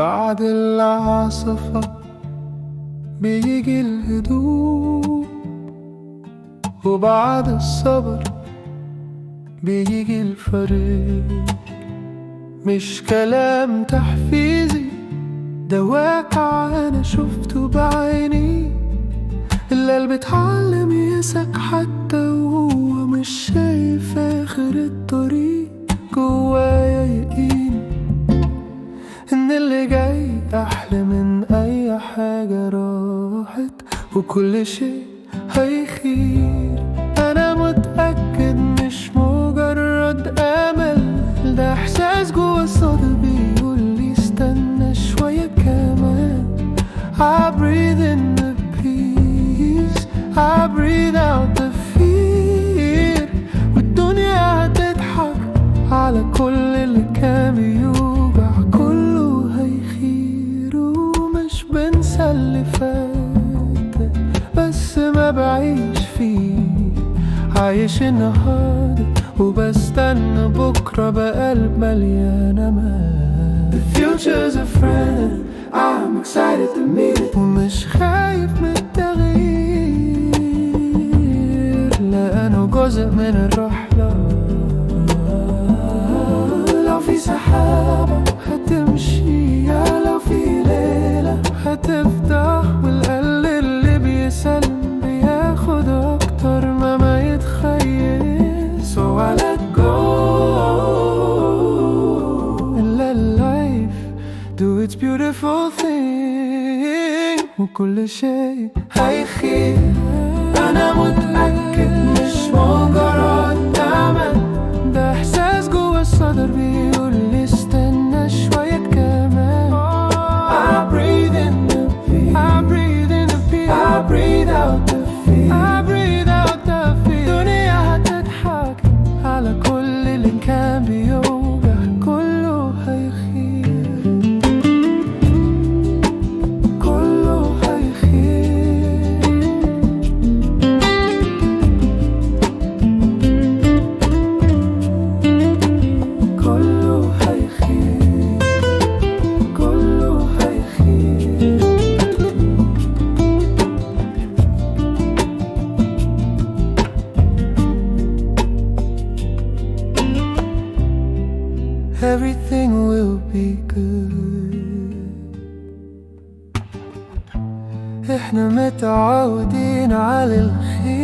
بعد العاصفة بيجي الهدوء، وبعد الصبر بيجي الفرج. مش كلام تحفيزي، ده واقع أنا شفته بعيني. القلب اتعلم يسك حتى وهو مش شايف آخر الطريق. جوايا يقين إن اللي جاي أحلى من أي حاجة راحت، وكل شيء هيخير. أنا متأكد مش مجرد أمل، ده إحساس جوا الصدر بيقولي استنى شوية كمان. I breathe in the peace, I breathe out the fear. والدنيا هتضحك على كل اللي كان بيوجع، كله هيخير. ومش بنسى اللي فات بس ما بعيش فيه، عايش النهاردة وبستنى بكرة بقلب مليان أمان. The future's a friend, I'm excited to meet it. ومش خايف من التغيير، لأنه جزء من الرحلة. لو في سحابة هتمشي، لو في ليلة هتفتح، والقلب اللي بيسلم بياخد أكتر ما يتخيل. So I let go and let life do its beautiful thing. وكل شيء هيخير. أنا متأكد مش مجرد أمل، ده إحساس جوا الصدر بيقولي استنى شوية كمان. I breathe in the peace, I breathe in the peace, I breathe out the fear, I breathe out the fear. الدنيا هتضحك على كل اللي كان بيوجع، كله هيخير، كله هيخير، كله هيخير، كله هيخير. Everything will be good. احنا متعودين على الخير.